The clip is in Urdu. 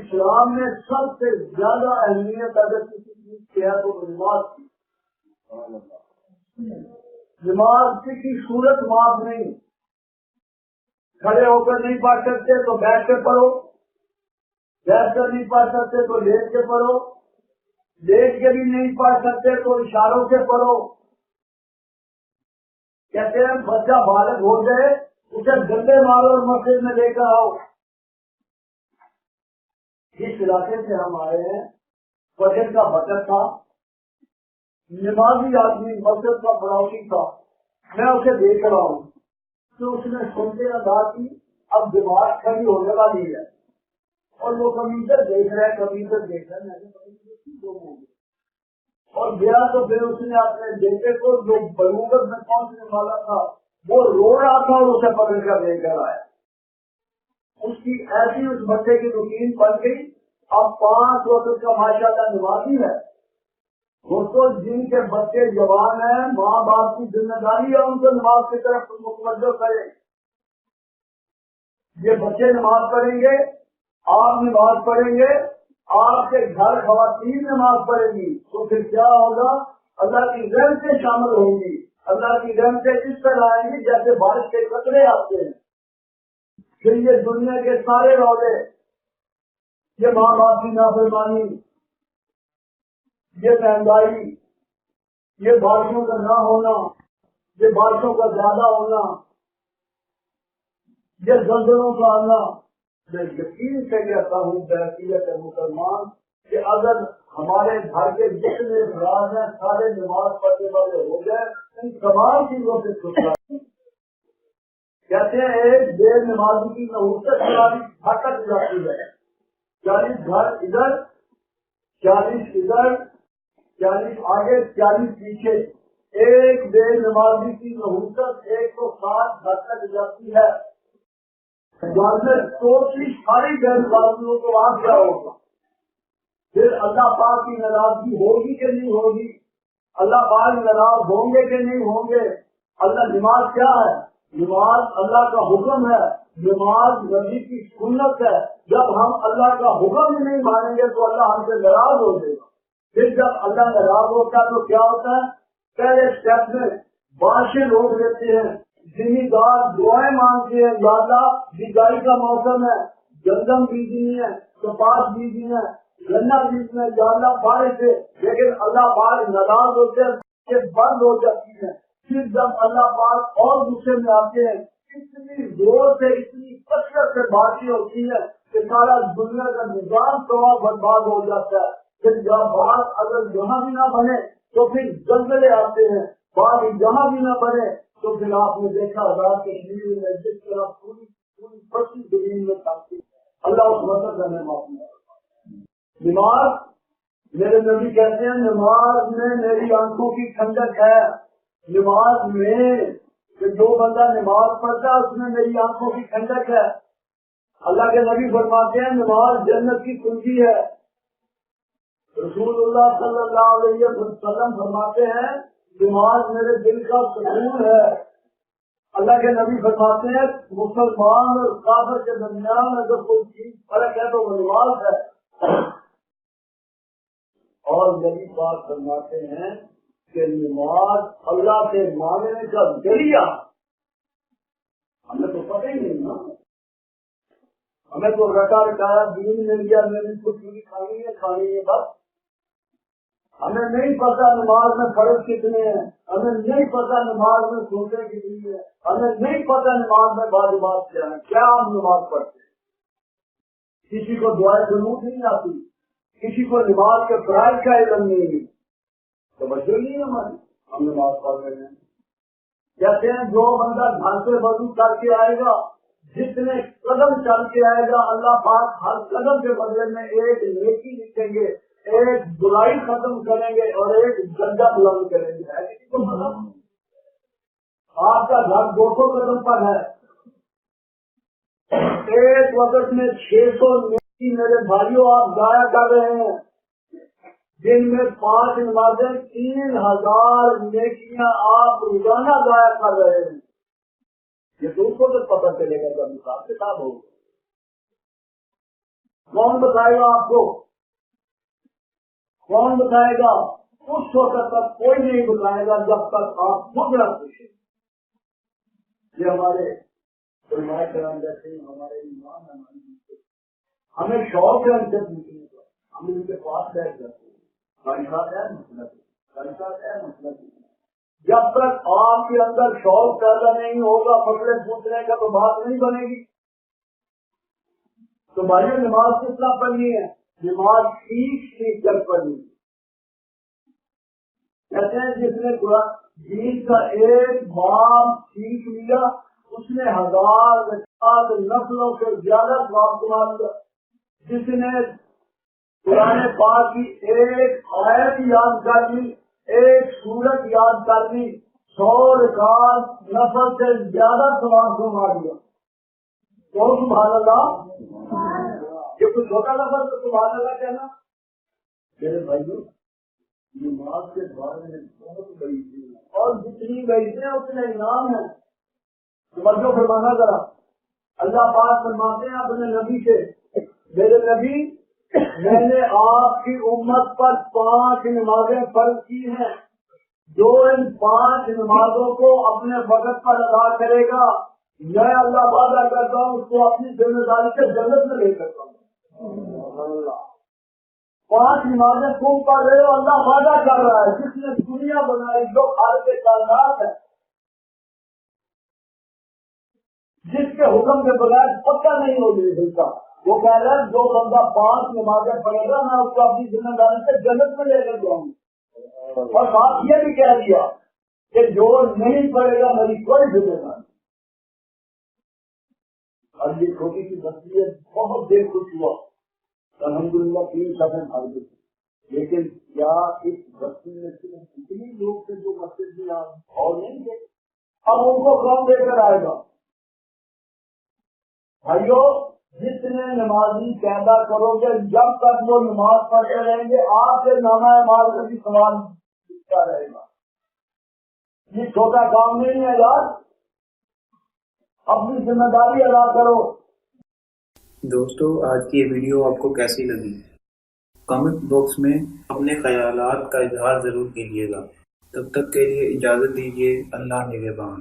اسلام نے سب سے زیادہ اہمیت اگر کسی چیز کی ہے تو نماز کی. نماز کی صورت معاف نہیں. کھڑے ہو کر نہیں پڑھ سکتے تو بیٹھ کے پڑھو, بیٹھ کر نہیں پڑھ سکتے تو لیٹ کے پڑھو, لیٹ کے بھی نہیں پڑھ سکتے تو اشاروں سے پڑھو. کہتے ہیں بچہ بالغ ہو جائے اسے ڈنڈے مارو اور مسجد میں لے کر آؤ. جس علاقے سے ہم آئے ہیں فجر کا وقت تھا, نمازی آدمی مسجد کا پڑوسی تھا, میں اسے دیکھ رہا ہوں تو اس نے سنتے ادا کی. اب دماغ کھڑی ہونے والی ہے اور وہ کمپیوٹر دیکھ رہے ہیں, کمپیوٹر دیکھ رہے ہیں. میں نے اور گیا تو پھر اس نے اپنے بیٹے کو جو بلوغت میں پہنچنے والا تھا وہ رو رہا تھا اور اسے پکڑ کر لے کر آیا. اس کی ایسی اس بچے کی روٹین بن گئی. اب 5 وقت کا ماشاءاللہ نمازی ہے. دوستوں جن کے بچے جوان ہیں ماں باپ کی ذمہ داری ہے ان کو نماز کی طرف متوجہ کریں. یہ بچے نماز پڑھیں گے, آپ نماز پڑھیں گے, آپ کے گھر خواتین نماز پڑھیں گی تو پھر کیا ہوگا؟ اللہ کی رحمتیں شامل ہوں گی. اللہ کی رحمتیں اس طرح آئیں گی جیسے بارش کے قطرے آتے ہیں. پھر یہ دنیا کے سارے روزے, یہ ماں باپ کی نافرمانی, یہ مہنگائی, یہ بارشوں کا نہ ہونا, یہ بارشوں کا زیادہ ہونا, یہ زلزلوں کا آنا, میں یقین سے کہتا ہوں بحیثیت مسلمان کہ اگر ہمارے گھر کے جتنے افراد ہیں سارے نماز پڑھنے والے ہو گئے ان تمام چیزوں سے چھٹکارا. کہتے ہیں ایک دیر نمازی کی نحوست بھٹک جاتی ہے. 40 گھر ادھر, 40 ادھر, 40 آگے, 40 پیچھے. ایک بے نمازی کی نحوست 160 بھٹک جاتی ہے. ٹوٹلی ساری بے نمازیوں کو وہاں کیا ہوگا؟ پھر اللہ پاک کی ناراضگی ہوگی کہ نہیں ہوگی؟ اللہ پاک ناراض ہوں گے کہ نہیں ہوں گے؟ اللہ نماز کیا ہے؟ نماز اللہ کا حکم ہے, نماز نبی کی سنت ہے. جب ہم اللہ کا حکم ہی نہیں مانیں گے تو اللہ ہم سے ناراض ہو جائے گا. پھر جب اللہ ناراض ہوتا ہے تو کیا ہوتا ہے؟ پہلے اسٹیپ میں بارشیں روک لیتے ہیں, ذمہ دار دعائیں مانگتے ہیں, یا اللہ بجائی کا موسم ہے, گندم بیجنی ہے, کپاس بیجنی ہے, گنا بیجنا ہے, یا اللہ بارش ہے. لیکن اللہ پاک ناراض ہوتے ہیں, بند ہو جاتی ہے. پھر جب اللہ پاک اور غصے میں آتے ہیں, اتنی زور سے اتنی کثرت سے بارشیں ہوتی ہے کہ سارا دنیا کا نظام تباہ برباد ہو جاتا ہے. پھر جب بات اگر یہاں بھی نہ بنے تو پھر زلزلے آتے ہیں, بات یہاں بھی نہ بنے تو پھر آپ نے دیکھا رات کشمیر میں جس طرح پوری پڑتی زمین میں کھاتی ہے. اللہ اس وقت ہمیں معافی. نماز, میرے نبی کہتے ہیں نماز میں میری آنکھوں کی ٹھنڈک ہے. نماز میں کہ جو بندہ نماز پڑھتا ہے اس میں میری آنکھوں کی ٹھنڈک ہے. اللہ کے نبی فرماتے ہیں نماز جنت کی کنجی ہے. رسول اللہ صلی اللہ علیہ وسلم فرماتے ہیں نماز میرے دل کا سکون ہے. اللہ کے نبی فرماتے ہیں مسلمان اور کافر کے درمیان اگر کوئی چیز فرق ہے تو وہ نماز ہے. اور نبی پاک فرماتے ہیں کہ نماز اللہ سے مانگنے کا ذریعہ. ہمیں تو پتہ ہی نہیں نا, ہمیں تو رٹا رٹایا دین مل گیا, میں نے کچھ بھی کھانی ہے بس. ہمیں نہیں پتا نماز میں فرض کتنے ہیں, ہمیں نہیں پتا نماز میں سنتے کتنی ہے, ہمیں نہیں پتا نماز میں واجبات کیا ہے. کیا ہم نماز پڑھتے ہیں؟ کسی کو دعائیں جنوب نہیں آتی, کسی کو نماز کے فرائض کا علم نہیں, توجہ نہیں ہماری, ہم نماز پڑھ رہے ہیں. کہتے ہیں جو بندہ گھر سے وضو کر کے آئے گا, جتنے قدم چل کے آئے گا, اللہ پاک ہر قدم کے بدلے میں ایک نیکی لکھیں گے, ایک برائی ختم کریں گے اور ایک گندا بلند کریں گے. آپ کا گھر 200 قدم پر ہے, ایک وقت میں 600 نیکی میرے بھائیوں آپ ضائع کر رہے ہیں. دن میں 5 نمازیں 3000 نیکیاں آپ روزانہ ضائع کر رہے ہیں. یہ دوسروں کو پتہ چلے گا جب حساب کتاب ہوگا. کون بتائے گا آپ کو؟ کون بتائے گا؟ اس وقت تک کوئی نہیں بتائے گا جب تک آپ خود نہ پوچھیں۔ یہ ہمارے علماء کرام جیسے ہمارے ایمان ہمیں شوق ہے ان سے پوچھنے کا، ہم ان کے پاس بیٹھ جاتے ہیں، ہمارے ساتھ ہے مسئلہ جب تک آپ کے اندر شوق پیدا نہیں ہوگا مسئلے پوچھنے کا تو بات نہیں بنے گی۔ تو بھائی نماز کس طرح پڑھنی ہے؟ نماز ٹھیک کر پڑھنی ہے۔ کہتے ہیں جس نے قرآن دین کا ایک باب سیکھ لیا اس نے 1000 رکعات نفلوں سے زیادہ ثواب کما لیا۔ جس نے قرآن پاک کی ایک آیت یاد کر لی، ایک سورت یاد کر لی، 100 رکعات نفل سے زیادہ ثواب کما لیا۔ تو سبحان اللہ، یہ کوئی چھوٹا لفظ تو سبحان اللہ کہنا۔ میرے بھائیوں، نماز کے بارے میں بہت بڑی چیز ہے، اور جتنی بڑی ہے اتنے انعام ہے۔ توجہ فرمانا ذرا، اللہ پاک فرماتے ہیں اپنے نبی سے، میرے نبی میں نے آپ کی امت پر 5 نمازیں فرض کی ہیں، جو ان 5 نمازوں کو اپنے وقت پر ادا کرے گا میں اللہ وعدہ کرتا ہوں اس کو اپنی ذمہ داری سے جنت میں لے کرتا ہوں۔ 5 نمازیں تم پڑھ رہے ہو، اللہ وعدہ کر رہا ہے جس نے دنیا بنائی جو خالق کے کائنات ہے، جس کے حکم کے بغیر پتہ نہیں ہو سکتا، وہ کہہ رہا ہے جو بندہ 5 نمازیں پڑھے گا میں اس کو اپنی ذمہ داری سے جنت میں لے کر جاؤں گا۔ اور بات یہ بھی کہہ دیا کہ جو نہیں پڑھے گا میری کوئی ذمہ داری۔ اب یہ چھوٹی سی بستی ہے، بہت دیر خوش ہوا الحمدللہ 3 صفحے پڑھ گئے، لیکن کیا اس بستی میں صرف اتنے لوگ تھے جو مسجد میں اور نہیں تھے؟ اب ان کو کون دے کر آئے گا؟ بھائیو، جتنے نمازی پیدا کرو گے جب تک وہ نماز پڑھتے رہیں گے آپ کے نامہ اعمال کا بھی سوال لکھتا رہے گا۔ یہ چھوٹا کام نہیں ہے یار، اپنی ذمہ داری ادا کرو۔ دوستو، آج کی یہ ویڈیو آپ کو کیسی لگی؟ کمنٹ باکس میں اپنے خیالات کا اظہار ضرور کیجیے گا۔ تب تک کے لیے اجازت دیجیے، اللہ نگہبان۔